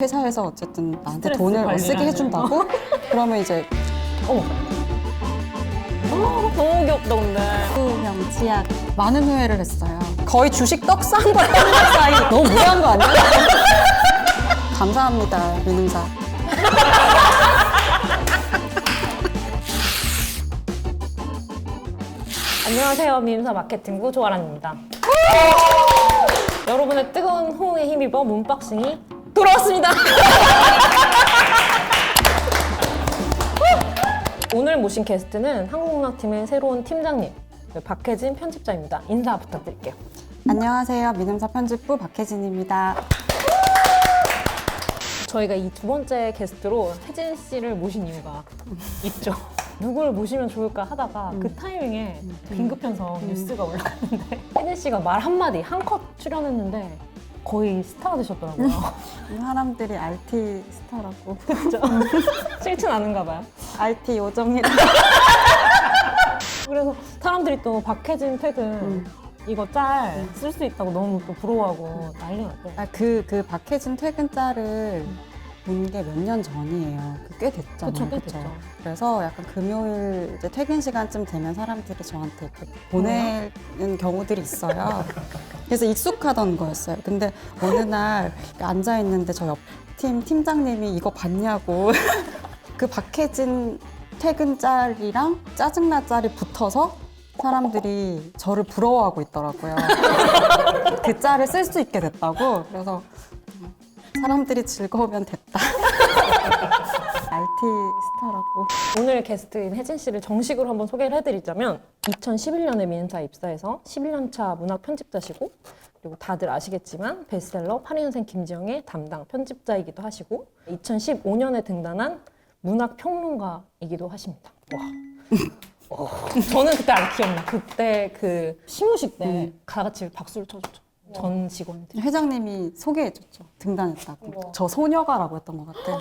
회사에서 어쨌든 나한테 스트레스 돈을 관리를 쓰게 하는 해준다고? 그러면 이제 너무 귀엽다 근데. 후형 치약 많은 후회를 했어요. 거의 주식 떡상과 떡락 사이 너무 무리한 거 아니야? 감사합니다, 민음사. 안녕하세요, 미임사 마케팅부 조아란입니다. 여러분의 뜨거운 호응에 힘입어 문박싱이 돌아왔습니다. 오늘 모신 게스트는 한국문학팀의 새로운 팀장님 박혜진 편집자입니다. 인사 부탁드릴게요. 안녕하세요, 민음사 편집부 박혜진입니다. 저희가 이 두 번째 게스트로 혜진 씨를 모신 이유가 있죠. 누굴 모시면 좋을까 하다가 그 타이밍에 긴급 편성 뉴스가 올라갔는데 혜진 씨가 말 한마디 한 컷 출연했는데 거의 스타가 되셨더라고요. 사람들이 RT 스타라고. 그렇죠? 싫진 않은가 봐요. RT 요정이라. 그래서 사람들이 또 박혜진 퇴근 이거 짤 쓸 수 있다고 너무 또 부러워하고 난리 났대. 그 박혜진 퇴근 짤을 본 게 몇 년 전이에요. 꽤 됐잖아요. 그쵸, 꽤 그쵸? 됐죠. 그래서 약간 금요일 이제 퇴근 시간쯤 되면 사람들이 저한테 이렇게 보내는 경우들이 있어요. 그래서 익숙하던 거였어요. 근데 어느 날 앉아 있는데 저 옆 팀 팀장님이 이거 봤냐고 그 박혜진 퇴근 짤이랑 짜증나 짤이 붙어서 사람들이 저를 부러워하고 있더라고요. 그 짤을 쓸 수 있게 됐다고. 그래서 사람들이 즐거우면 됐다. RT 스타라고. 오늘 게스트인 혜진 씨를 정식으로 한번 소개를 해드리자면 2011년에 미음사에 입사해서 11년차 문학 편집자시고 그리고 다들 아시겠지만 베스트셀러 82년생 김지영의 담당 편집자이기도 하시고 2015년에 등단한 문학 평론가이기도 하십니다. 와. 저는 그때 안 기억나. 그때 그 시무식 때 다 같이 박수를 쳐줬죠. 전 직원들. 회장님이 소개해줬죠. 등단했다고. 저 소녀가라고 했던 것 같아.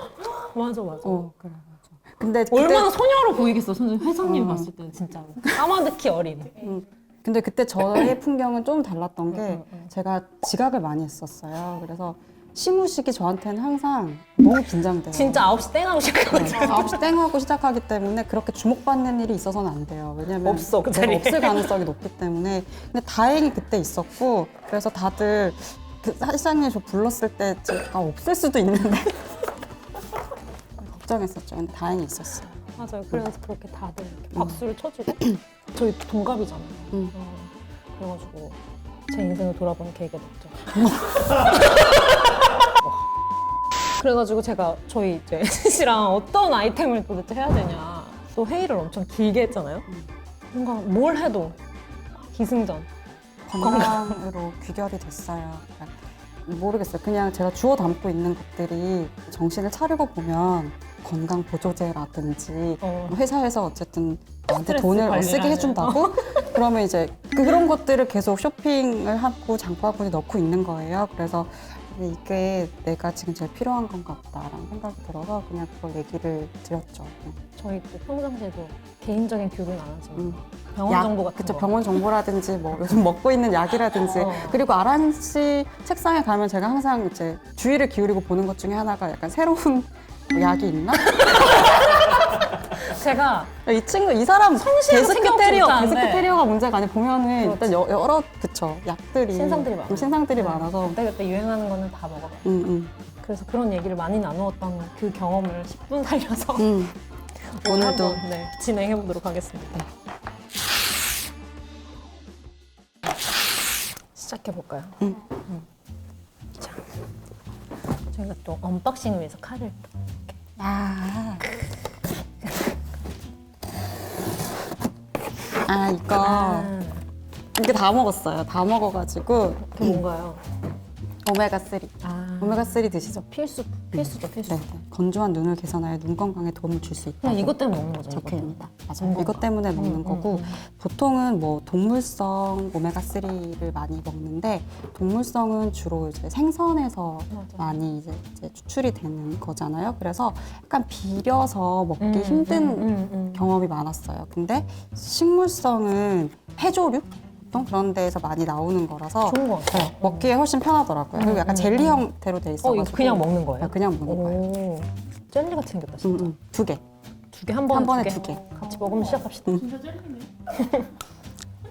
맞아. 그래, 맞아. 근데 얼마나 소녀로 보이겠어, 회장님 봤을 때는 진짜로. 까마득히 어린. 근데 그때 저의 풍경은 좀 달랐던 게 제가 지각을 많이 했었어요. 그래서 시무식이 저한테는 항상 너무 긴장돼요. 진짜 9시 땡 하고 시작하거든요. 9시 땡 하고 시작하기 때문에 그렇게 주목받는 일이 있어서는 안 돼요. 왜냐면 없어, 그 제가 자리에. 없을 가능성이 높기 때문에. 근데 다행히 그때 있었고, 그래서 다들 그 사장님 저 불렀을 때 제가 없을 수도 있는데 걱정했었죠. 근데 다행히 있었어요. 맞아요. 그래서 그렇게 다들 이렇게 박수를 쳐주고 저희 동갑이잖아요. 그래가지고 제 인생을 돌아보는 계기가 됐죠. 그래가지고 제가 저희 이제 혜진 씨랑 어떤 아이템을 도대체 해야 되냐 또 회의를 엄청 길게 했잖아요. 뭔가 뭘 해도 기승전. 건강으로 귀결이 됐어요. 모르겠어요. 그냥 제가 주워 담고 있는 것들이 정신을 차리고 보면 건강 보조제라든지 회사에서 어쨌든 나한테 스트레스 돈을 관리를 쓰게 하는. 해준다고? 그러면 이제 그런 것들을 계속 쇼핑을 하고 장바구니 넣고 있는 거예요. 그래서 이게 내가 지금 제일 필요한 건가 보다라는 생각이 들어서 그냥 그걸 얘기를 드렸죠. 저희 또 평상시에도 개인적인 교류는 안 하지만 병원 정보 같은 그쵸, 거. 병원 정보라든지 뭐 요즘 먹고 있는 약이라든지 그리고 아란 씨 책상에 가면 제가 항상 이제 주의를 기울이고 보는 것 중에 하나가 약간 새로운 뭐 약이 있나? 제가 이 친구 이 사람 성실하게 생각해보지 않은데. 데스크테리어가 문제가 아니 보면은 일단 여러 그쵸 약들이 신상들이 많아요. 신상들이 많아서 그때 유행하는 거는 다 먹어봐요. 그래서 그런 얘기를 많이 나누었던 그 경험을 10분 살려서 오늘도 한번, 진행해 보도록 하겠습니다. 시작해 볼까요? 자, 저희가 또 언박싱을 위해서 칼을 또 이거 이게 다 먹었어요. 다 먹어가지고 그 뭔가요? 오메가3 오메가3 드시죠? 필수죠, 필수. 네, 건조한 눈을 개선하여 눈 건강에 도움을 줄 수 있다. 그냥 이것 때문에 먹는 거죠. 적혀 있습니다. 맞아요. 건강. 이것 때문에 먹는 거고 보통은 뭐 동물성 오메가3를 많이 먹는데 동물성은 주로 이제 생선에서 많이 이제 추출이 되는 거잖아요. 그래서 약간 비려서 먹기 힘든 경험이 많았어요. 근데 식물성은 해조류 보통 그런 데에서 많이 나오는 거라서 좋은 것 같아요. 먹기에 훨씬 편하더라고요. 그리고 약간 젤리 형태로 돼 있어가지고 이거 그냥 먹는 거예요? 그냥 먹는 거예요. 오, 젤리 같이 생겼다 진짜. 2개. 두 개, 한 번에, 한 번에 두 개. 두 개. 같이 먹으면 시작합시다.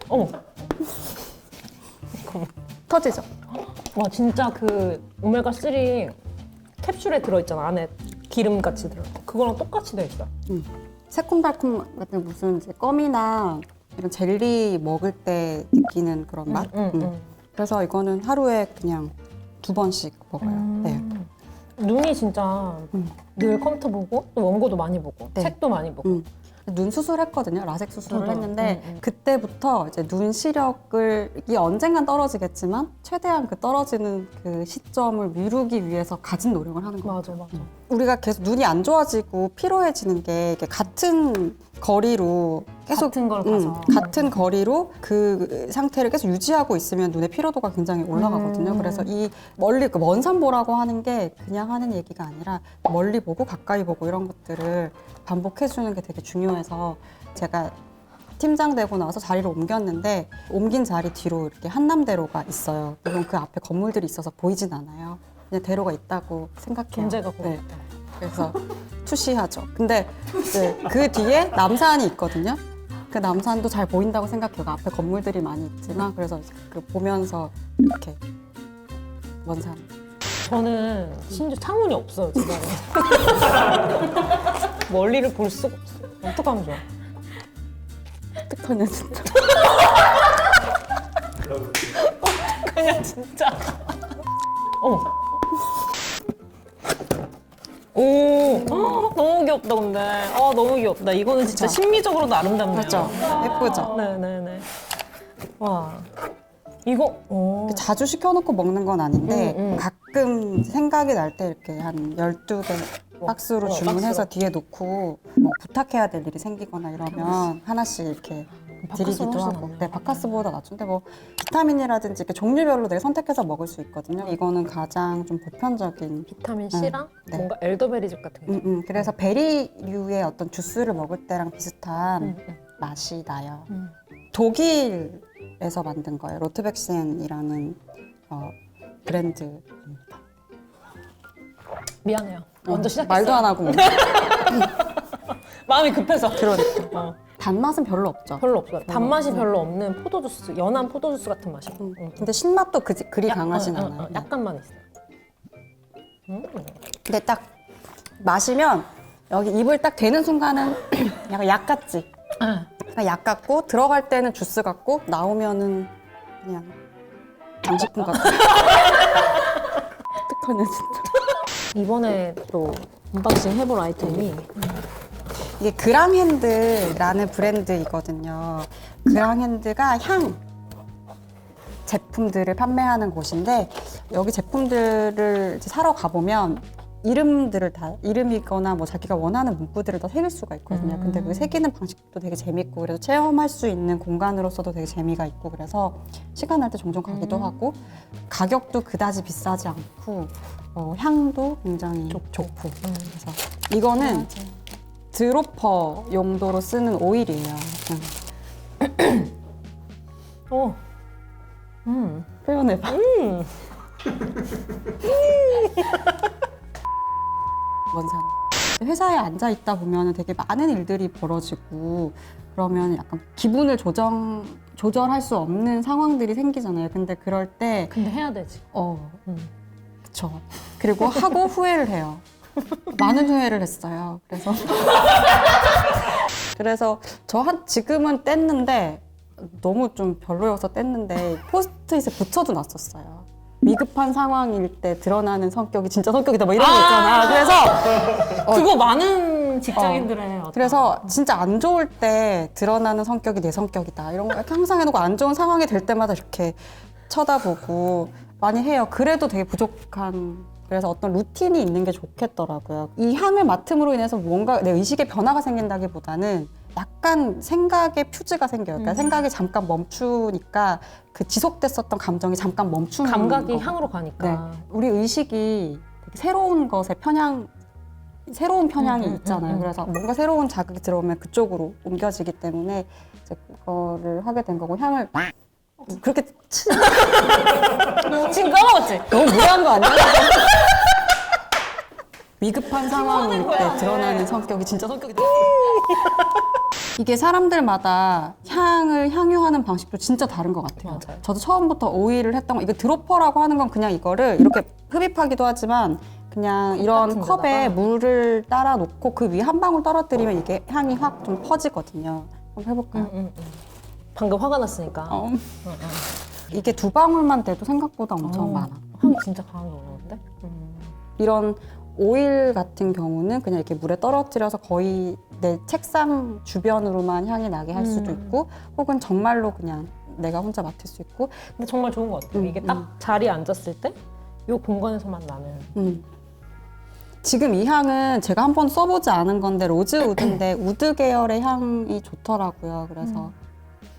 어머, 터지죠? 와 진짜 그 오메가3 캡슐에 들어있잖아. 안에 기름같이 들어. 그거랑 똑같이 돼 있어. 새콤달콤 같은 무슨 이제 껌이나 이런 젤리 먹을 때 느끼는 그런 맛? 그래서 이거는 하루에 그냥 2번씩 먹어요. 네. 눈이 진짜 늘 컴퓨터 보고 또 원고도 많이 보고 네. 책도 많이 보고 눈 수술했거든요. 라섹 수술을 저도. 했는데 그때부터 이제 눈 시력이 언젠간 떨어지겠지만 최대한 그 떨어지는 그 시점을 미루기 위해서 가진 노력을 하는 거예요. 맞아 맞아. 우리가 계속 눈이 안 좋아지고 피로해지는 게 이게 같은 거리로 계속 같은 걸 가서. 같은 거리로 그 상태를 계속 유지하고 있으면 눈의 피로도가 굉장히 올라가거든요. 그래서 이 멀리 그 먼산 보라고 하는 게 그냥 하는 얘기가 아니라 멀리 보고 가까이 보고 이런 것들을 반복해 주는 게 되게 중요해서 제가 팀장 되고 나서 자리를 옮겼는데 옮긴 자리 뒤로 이렇게 한남대로가 있어요. 물론 그 앞에 건물들이 있어서 보이진 않아요. 그냥 대로가 있다고 생각해요. 존재가 보여. 네. 그래서 투시하죠. 근데 네, 그 뒤에 남산이 있거든요. 그 남산도 잘 보인다고 생각해요. 그 앞에 건물들이 많이 있지만 그래서 그 보면서 이렇게 원산. 저는 심지어 창문이 없어요 주변에. 멀리를 볼 수가 없어. 어떡하면 좋아? 특허는 진짜. 그냥 진짜. 어머. 오, 너무 귀엽다 근데. 너무 귀엽다. 이거는 진짜 그쵸? 심미적으로도 아름답네요. 맞죠? 예쁘죠? 네네네. 와, 이거 자주 시켜놓고 먹는 건 아닌데 음. 가끔 생각이 날 때 이렇게 한 12개 박스로 주문해서 박스로. 뒤에 놓고 뭐 부탁해야 될 일이 생기거나 이러면 하나씩 이렇게 바카스는 드리기도 훨씬 하고. 낫네요. 네, 바카스보다 낫죠. 근데 뭐 비타민이라든지 이렇게 종류별로 되게 선택해서 먹을 수 있거든요. 이거는 가장 좀 보편적인. 비타민 C랑 네. 뭔가 엘더베리즙 같은 거. 그래서 베리류의 어떤 주스를 먹을 때랑 비슷한 맛이 나요. 독일에서 만든 거예요. 로트백센이라는 브랜드입니다. 미안해요. 먼저 시작했어요. 말도 안 하고 마음이 급해서. 그러니까 단맛은 별로 없죠. 별로 없어요. 단맛이 별로 없는 포도주스, 연한 포도주스 같은 맛이에요. 근데 신맛도 그리 강하진 않아요. 약간만 있어요. 근데 딱 마시면 여기 입을 딱 대는 순간은 약간 약 같지. 약간 약 같고 들어갈 때는 주스 같고 나오면은 그냥 장식품 같아. 특허는 진짜. 이번에 또 언박싱 해볼 아이템이 이게 그랑핸드라는 브랜드이거든요. 그랑핸드가 향 제품들을 판매하는 곳인데 여기 제품들을 이제 사러 가보면 이름들을 다 이름이거나 뭐 자기가 원하는 문구들을 다 새길 수가 있거든요. 근데 그 새기는 방식도 되게 재밌고 그래서 체험할 수 있는 공간으로서도 되게 재미가 있고 그래서 시간 날 때 종종 가기도 하고 가격도 그다지 비싸지 않고 향도 굉장히 좋고 그래서 이거는 드로퍼 용도로 쓰는 오일이에요. 표현해봐. 원산. 회사에 앉아 있다 보면 되게 많은 일들이 벌어지고 그러면 약간 기분을 조절할 수 없는 상황들이 생기잖아요. 근데 그럴 때 근데 해야 되지. 그쵸. 그리고 하고 후회를 해요. 많은 후회를 했어요. 그래서 지금은 뗐는데 너무 좀 별로여서 뗐는데 포스트잇에 붙여도 놨었어요. 위급한 상황일 때 드러나는 성격이 진짜 성격이다 뭐 이런 거 있잖아. 그래서 그거 많은 직장인들의 그래서 진짜 안 좋을 때 드러나는 성격이 내 성격이다 이런 거 이렇게 항상 해놓고 안 좋은 상황이 될 때마다 이렇게 쳐다보고 많이 해요. 그래도 되게 부족한. 그래서 어떤 루틴이 있는 게 좋겠더라고요. 이 향을 맡음으로 인해서 뭔가 내 의식의 변화가 생긴다기보다는 약간 생각의 퓨즈가 생겨요. 그러니까 생각이 잠깐 멈추니까 그 지속됐었던 감정이 잠깐 멈추는 감각이 거고. 향으로 가니까. 네. 우리 의식이 되게 새로운 것에 새로운 편향이 있잖아요. 그래서 뭔가 새로운 자극이 들어오면 그쪽으로 옮겨지기 때문에 이제 그거를 하게 된 거고 향을 그렇게 지금 까먹었지? 너무 무례한 거 아니야? 위급한 상황일 때 드러나는 성격이 진짜 성격이다. 이게 사람들마다 향을 향유하는 방식도 진짜 다른 것 같아요. 맞아요. 저도 처음부터 오일을 했던 거, 이거 드로퍼라고 하는 건 그냥 이거를 이렇게 흡입하기도 하지만 그냥 이런 같은 컵에 데다가. 물을 따라 놓고 그 위에 한 방울 떨어뜨리면 이게 향이 확 좀 퍼지거든요. 한번 해볼까요? 방금 화가 났으니까. 어. 이게 2방울만 돼도 생각보다 엄청 많아. 향이 진짜 강하게 올라오는데? 이런 오일 같은 경우는 그냥 이렇게 물에 떨어뜨려서 거의 내 책상 주변으로만 향이 나게 할 수도 있고, 혹은 정말로 그냥 내가 혼자 맡을 수 있고. 근데 정말 좋은 것 같아요. 이게 딱 자리에 앉았을 때 이 공간에서만 나는. 지금 이 향은 제가 한 번 써보지 않은 건데 로즈 우드인데 우드 계열의 향이 좋더라고요. 그래서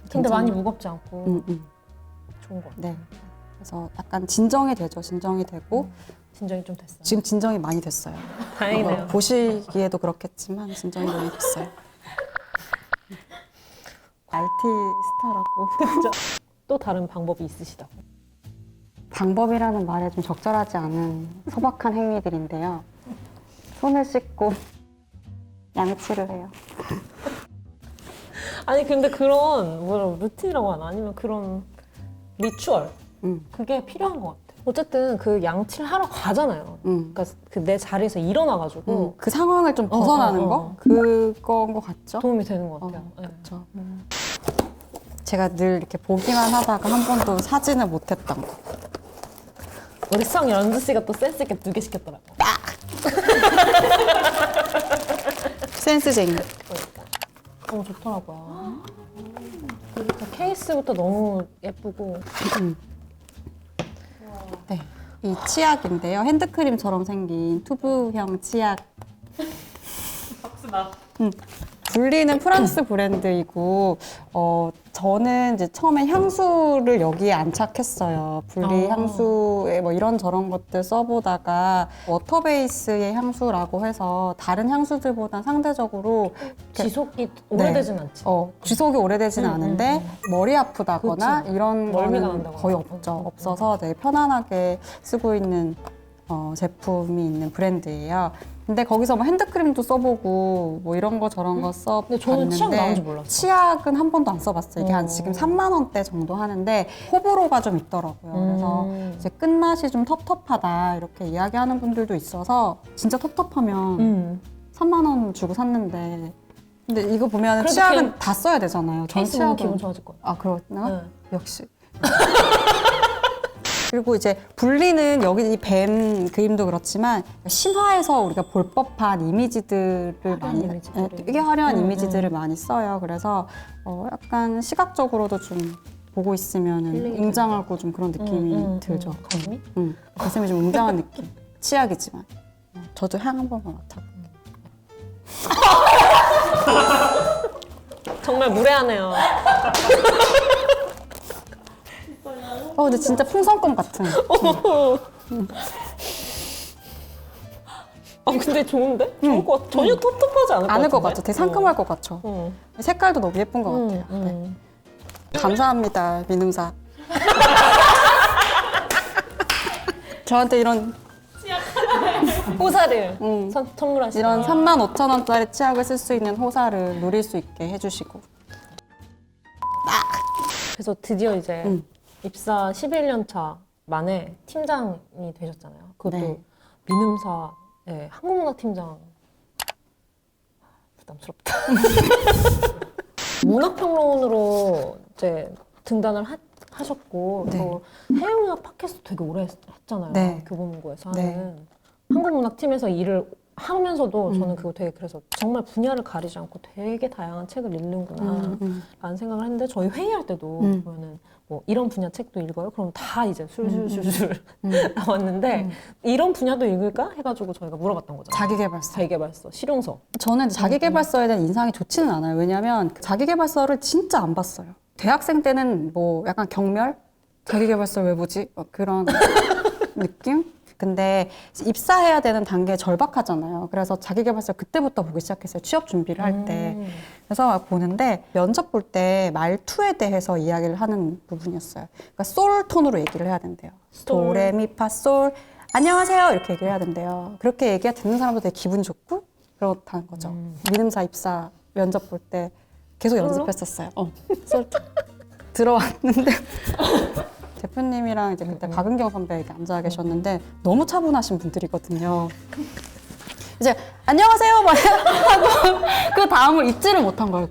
근데 많이 무겁지 않고 좋은 것 같아요. 네. 그래서 약간 진정이 되죠. 진정이 되고 진정이 좀 됐어요. 지금 진정이 많이 됐어요. 다행이네요. 보시기에도 그렇겠지만 진정이 많이 됐어요. 아르티스타라고. 또 다른 방법이 있으시다고? 방법이라는 말에 좀 적절하지 않은 소박한 행위들인데요. 손을 씻고 양치를 해요. 아니 근데 그런 뭐라 루틴이라고 하나? 아니면 그런 리추얼 그게 필요한 것 같아. 어쨌든 그 양치를 하러 가잖아요. 그러니까 그 내 자리에서 일어나가지고 그 상황을 좀 벗어나는 거? 그건 것 같죠? 도움이 되는 것 같아요. 네. 그렇죠. 제가 늘 이렇게 보기만 하다가 한 번도 사진을 못했던 거. 우리 수학 연주 씨가 또 센스 있게 2개 시켰더라고. 센스쟁이. 그러니까 너무 좋더라고요. 그러니까 케이스부터 너무 예쁘고. 네. 이 치약인데요. 핸드크림처럼 생긴 튜브형 치약. 박수나. 분리는 프랑스 브랜드이고, 저는 이제 처음에 향수를 여기에 안착했어요. 분리 향수에 뭐 이런저런 것들 써보다가 워터 베이스의 향수라고 해서 다른 향수들보다 상대적으로 지속이 오래되진 않지. 지속이 오래되진 않은데 머리 아프다거나 그치. 이런 멀미가 거는 난다거나. 거의 없죠. 없어서 되게 편안하게 쓰고 있는 제품이 있는 브랜드예요. 근데 거기서 뭐 핸드크림도 써보고 뭐 이런 거 저런 거 써봤는데 근데 저는 치약 나온지 몰랐어요. 치약은 한 번도 안 써봤어요. 이게 한 지금 3만 원대 정도 하는데 호불호가 좀 있더라고요. 그래서 이제 끝맛이 좀 텁텁하다 이렇게 이야기하는 분들도 있어서 진짜 텁텁하면 3만 원 주고 샀는데 근데 이거 보면 그래도 치약은 그냥 다 써야 되잖아요. 전 케이스 보면 기분 치약은 좋아질 거예요. 아 그렇나? 네. 역시. 그리고 이제 분리는 여기 이 뱀 그림도 그렇지만 신화에서 우리가 볼 법한 이미지들을 많이 이미지들을. 되게 화려한 이미지들을 많이 써요. 그래서 약간 시각적으로도 좀 보고 있으면 힐링이 웅장하고 좀 그런 느낌이 들죠. 가슴이? 가슴이 좀 웅장한 느낌. 치약이지만 저도 향 한 번만 맡아. 정말 무례하네요. 근데 진짜 풍선껌 같은. 근데 좋은데? 좋을 것 같아. 전혀 텁텁하지 않을 것 않을 것 같은데? 같죠. 되게 상큼할 것 같죠. 색깔도 너무 예쁜 것 같아요. 네. 감사합니다, 민음사. 저한테 이런 호사를 선물하시고. 이런 35,000원짜리 치약을 쓸 수 있는 호사를 누릴 수 있게 해주시고. 그래서 드디어 이제 입사 11년 차 만에 팀장이 되셨잖아요. 그것도 네. 민음사의 한국문화팀장. 부담스럽다. 문학평론으로 이제 등단을 하셨고 네. 또 해외문학 팟캐스트 되게 오래 했잖아요. 네. 교보문고에서 네. 하는. 한국문학팀에서 일을 하면서도 저는 그거 되게 그래서 정말 분야를 가리지 않고 되게 다양한 책을 읽는구나 라는 생각을 했는데 저희 회의할 때도 보면은 뭐 이런 분야 책도 읽어요? 그럼 다 이제 술술술술 나왔는데 이런 분야도 읽을까? 해가지고 저희가 물어봤던 거죠. 자기계발서. 자기계발서, 실용서. 저는 자기계발서에 대한 인상이 좋지는 않아요. 왜냐면 자기계발서를 진짜 안 봤어요. 대학생 때는 뭐 약간 경멸? 자기계발서 왜 보지? 그런 느낌? 근데 입사해야 되는 단계에 절박하잖아요. 그래서 자기계발서 그때부터 보기 시작했어요. 취업 준비를 할 때. 그래서 보는데 면접 볼 때 말투에 대해서 이야기를 하는 부분이었어요. 그러니까 솔 톤으로 얘기를 해야 된대요. 도레미파솔 안녕하세요 이렇게 얘기를 해야 된대요. 그렇게 얘기가 듣는 사람도 되게 기분 좋고 그렇다는 거죠. 민음사 입사 면접 볼 때 계속 연습했었어요. 솔 톤. 들어왔는데 대표님이랑 이제 그때 박은경 선배 이렇게 앉아 계셨는데 너무 차분하신 분들이거든요. 이제 안녕하세요 막 하고 그 다음을 잊지를 못한 거예요.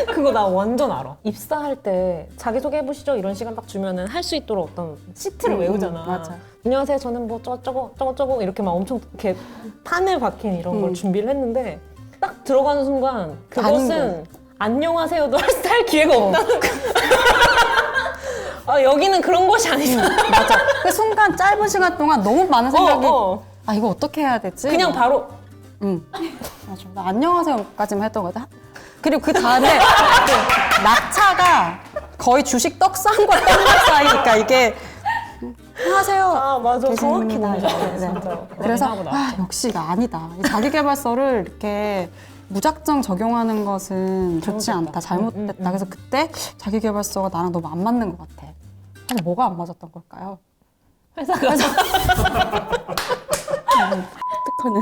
그거 나 완전 알아. 입사할 때 자기소개 해보시죠 이런 시간 딱 주면은 할 수 있도록 어떤 시트를 외우잖아. 맞아. 안녕하세요 저는 뭐 저거 이렇게 막 엄청 이렇게 판을 박힌 이런 걸 준비를 했는데 딱 들어가는 순간 그것은 안녕하세요도 할 기회가 없다는 여기는 그런 곳이 아니다. 맞아. 그 순간 짧은 시간 동안 너무 많은 생각이 아 이거 어떻게 해야 되지? 그냥 바로 맞아. 나 안녕하세요까지만 했던 거다. 그리고 그 다음에 그 낙차가 거의 주식 떡상과 떡락 사이니까 이게 안녕하세요. 맞아. 정확히 계십니다. 뭔지 알아, 네. 진짜. 그래서 하고 나왔죠. 역시 이거 아니다. 이 자기계발서를 이렇게 무작정 적용하는 것은 좋지 않다. 잘못됐다. 그래서 그때 자기계발서가 나랑 너무 안 맞는 것 같아. 근데 뭐가 안 맞았던 걸까요? 회사가 어떡하냐 진짜.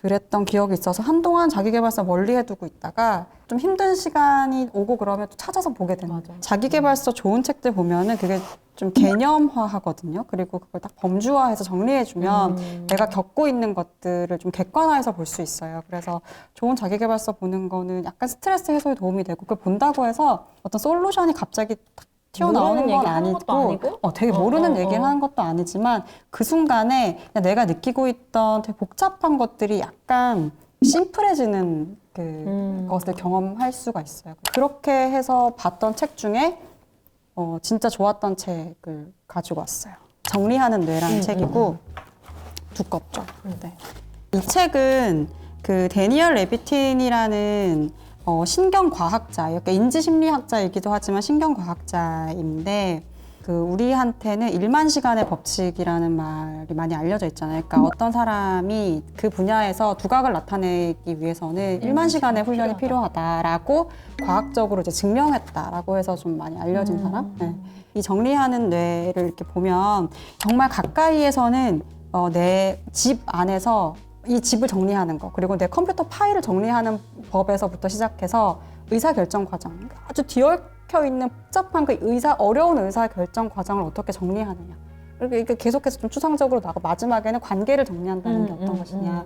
그랬던 기억이 있어서 한동안 자기계발서 멀리 해두고 있다가 좀 힘든 시간이 오고 그러면 또 찾아서 보게 되는 거죠. 자기계발서 좋은 책들 보면은 그게 좀 개념화 하거든요. 그리고 그걸 딱 범주화해서 정리해주면 내가 겪고 있는 것들을 좀 객관화해서 볼 수 있어요. 그래서 좋은 자기계발서 보는 거는 약간 스트레스 해소에 도움이 되고 그걸 본다고 해서 어떤 솔루션이 갑자기 탁 튀어나오는 건 아니고 되게 모르는 얘기를 하는 것도 아니지만 그 순간에 그냥 내가 느끼고 있던 되게 복잡한 것들이 약간 심플해지는 것을 경험할 수가 있어요. 그렇게 해서 봤던 책 중에 진짜 좋았던 책을 가지고 왔어요. 정리하는 뇌라는 책이고 두껍죠. 네. 이 책은 그 데니얼 레비틴이라는 신경과학자, 그러니까 인지심리학자이기도 하지만 신경과학자인데 그 우리한테는 1만 시간의 법칙이라는 말이 많이 알려져 있잖아요. 그러니까 어떤 사람이 그 분야에서 두각을 나타내기 위해서는 1만 시간의 훈련이 필요하다라고 과학적으로 이제 증명했다라고 해서 좀 많이 알려진 사람. 네. 이 정리하는 뇌를 이렇게 보면 정말 가까이에서는 내 집 안에서 이 집을 정리하는 거 그리고 내 컴퓨터 파일을 정리하는 법에서부터 시작해서 의사결정 과정 아주 뒤얽혀 있는 복잡한 그 어려운 의사결정 과정을 어떻게 정리하느냐 그리고 이게 계속해서 좀 추상적으로 나고 마지막에는 관계를 정리한다는 게 어떤 것이냐에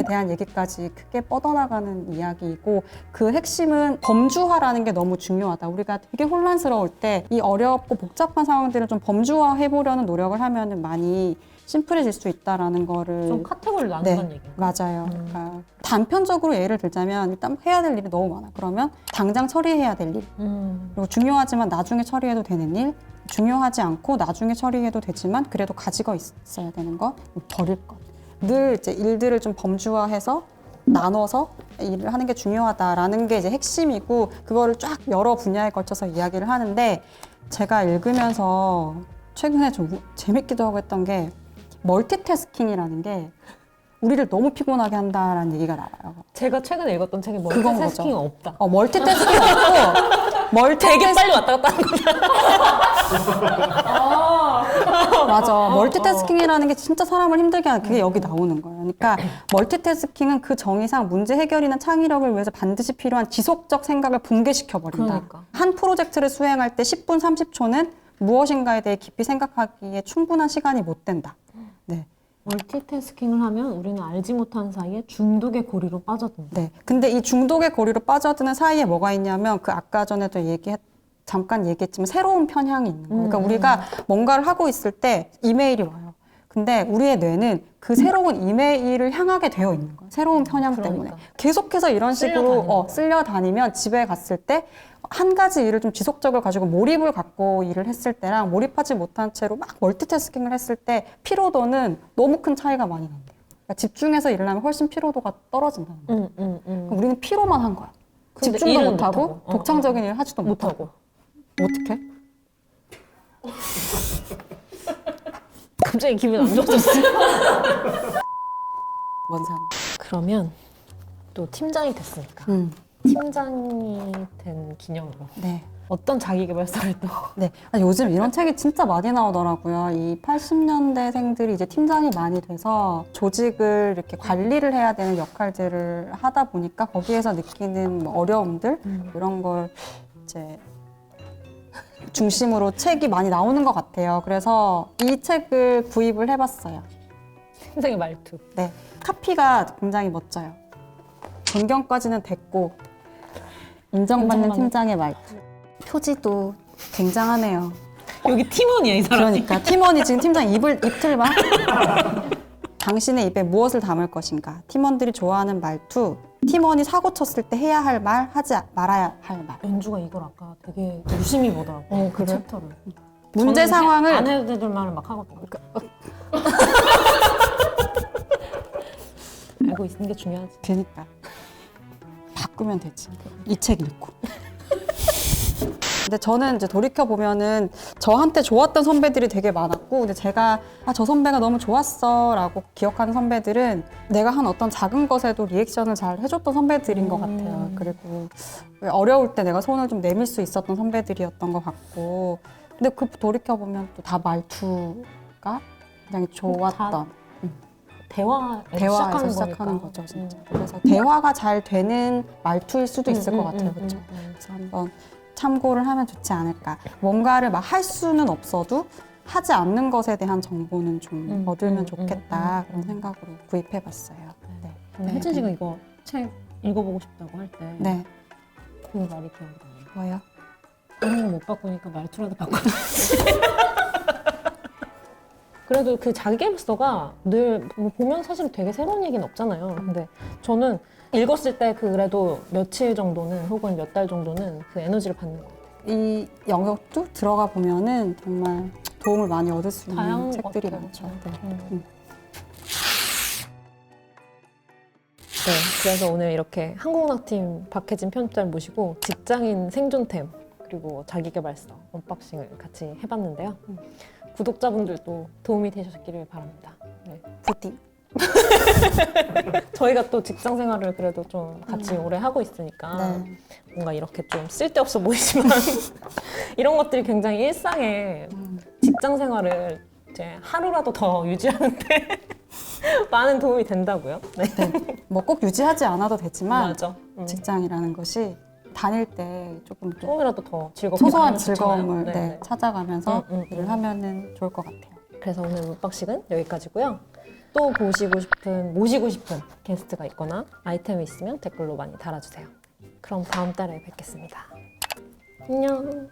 대한 얘기까지 크게 뻗어나가는 이야기이고 그 핵심은 범주화라는 게 너무 중요하다. 우리가 되게 혼란스러울 때 이 어렵고 복잡한 상황들을 좀 범주화해보려는 노력을 하면은 많이 심플해질 수 있다라는 거를 좀 카테고리를 나눈다는 얘기인가요? 맞아요. 그러니까 단편적으로 예를 들자면 일단 해야 될 일이 너무 많아. 그러면 당장 처리해야 될 일, 그리고 중요하지만 나중에 처리해도 되는 일, 중요하지 않고 나중에 처리해도 되지만 그래도 가지고 있어야 되는 것, 버릴 것. 늘 이제 일들을 좀 범주화해서 나눠서 일을 하는 게 중요하다라는 게 이제 핵심이고 그거를 쫙 여러 분야에 걸쳐서 이야기를 하는데 제가 읽으면서 최근에 좀 재밌기도 하고 했던 게 멀티태스킹이라는 게 우리를 너무 피곤하게 한다라는 얘기가 나와요. 제가 최근에 읽었던 책에 그건 멀티태스킹이 거죠. 없다. 멀티태스킹 없고 되게 빨리 왔다 갔다 하는 거다. 맞아. 멀티태스킹이라는 게 진짜 사람을 힘들게 하는 그게 여기 나오는 거예요. 그러니까 멀티태스킹은 그 정의상 문제 해결이나 창의력을 위해서 반드시 필요한 지속적 생각을 붕괴시켜 버린다. 그러니까. 한 프로젝트를 수행할 때 10분, 30초는 무엇인가에 대해 깊이 생각하기에 충분한 시간이 못 된다. 네. 멀티태스킹을 하면 우리는 알지 못한 사이에 중독의 고리로 빠져든다. 네. 근데 이 중독의 고리로 빠져드는 사이에 뭐가 있냐면 그 아까 전에도 잠깐 얘기했지만 새로운 편향이 있는 거예요. 그러니까 우리가 뭔가를 하고 있을 때 이메일이 와요. 근데 우리의 뇌는 그 새로운 이메일을 향하게 되어 있는 거예요. 새로운 편향 때문에. 계속해서 이런 식으로 쓸려다니면 집에 갔을 때 한 가지 일을 좀 지속적으로 가지고 몰입을 갖고 일을 했을 때랑 몰입하지 못한 채로 막 멀티태스킹을 했을 때 피로도는 너무 큰 차이가 많이 난대요. 그러니까 집중해서 일을 하면 훨씬 피로도가 떨어진다는 거예요. 그럼 우리는 피로만 한 거야. 집중도 못하고 독창적인 일을 하지도 못하고. 어떡해? 갑자기 기분 안 좋아졌어. 뭔 상? 그러면 또 팀장이 됐으니까 팀장이 된 기념으로 네. 어떤 자기계발서를 또 네. 아, 요즘 이런 책이 진짜 많이 나오더라고요. 이 80년대생들이 이제 팀장이 많이 돼서 조직을 이렇게 관리를 해야 되는 역할들을 하다 보니까 거기에서 느끼는 뭐 어려움들 이런 걸 이제 중심으로 책이 많이 나오는 것 같아요. 그래서 이 책을 구입을 해봤어요. 팀장의 말투. 네. 카피가 굉장히 멋져요. 존경까지는 됐고 인정받는 팀장의 말투. 표지도 굉장하네요. 여기 팀원이야 이 사람. 그러니까 팀원이 지금 팀장 입틀 봐. 당신의 입에 무엇을 담을 것인가? 팀원들이 좋아하는 말투. 팀원이 사고 쳤을 때 해야 할 말, 하지 말아야 할 말. 연주가 이걸 아까 되게 유심히 보더라고. 그 챕터를. 문제 저는 상황을 안 해도 될 말을 막 하거든요. 알고 있는 게 중요하지. 그러니까 바꾸면 되지. 이 책 읽고. 근데 저는 이제 돌이켜 보면은 저한테 좋았던 선배들이 되게 많았고, 근데 제가 저 선배가 너무 좋았어라고 기억하는 선배들은 내가 한 어떤 작은 것에도 리액션을 잘 해줬던 선배들인 것 같아요. 그리고 어려울 때 내가 손을 좀 내밀 수 있었던 선배들이었던 것 같고, 근데 그 돌이켜 보면 또 다 말투가 굉장히 좋았던. 대화에서 시작하는 거죠, 진짜. 그래서 대화가 잘 되는 말투일 수도 있을 것 같아요, 그렇죠? 그래서 한번 참고를 하면 좋지 않을까. 뭔가를 막 할 수는 없어도 하지 않는 것에 대한 정보는 좀 얻으면 좋겠다 그런 생각으로 구입해봤어요. 네. 근데 혜진 씨가 이거 책 읽어보고 싶다고 할 때 그 네. 말이 기억이 나요. 뭐요? 이런 거 못 바꾸니까 말투라도 바꿔야지. 그래도 그 자기계발서가 늘 보면 사실 되게 새로운 얘기는 없잖아요. 근데 저는 읽었을 때 그래도 며칠 정도는 혹은 몇 달 정도는 그 에너지를 받는 것 같아요. 이 영역도 들어가 보면은 정말 도움을 많이 얻을 수 있는 다양한 책들이 것 많죠. 같아요. 네. 네, 그래서 오늘 이렇게 한국문학팀 박혜진 편집자를 모시고 직장인 생존템 그리고 자기계발서 언박싱을 같이 해봤는데요. 구독자분들도 도움이 되셨기를 바랍니다. 네. 부디. 저희가 또 직장 생활을 그래도 좀 같이 오래 하고 있으니까 네. 뭔가 이렇게 좀 쓸데없어 보이지만 이런 것들이 굉장히 일상에 직장 생활을 이제 하루라도 더 유지하는데 많은 도움이 된다고요. 네. 뭐 꼭 유지하지 않아도 되지만 맞아. 직장이라는 것이 다닐 때 조금 또 조금이라도 더 즐겁게 소소한 하면 좋잖아요. 즐거움을 네, 네, 네. 찾아가면서 일을 하면은 좋을 것 같아요. 그래서 오늘 문박식은 여기까지고요. 또 모시고 싶은 게스트가 있거나 아이템이 있으면 댓글로 많이 달아주세요. 그럼 다음 달에 뵙겠습니다. 안녕.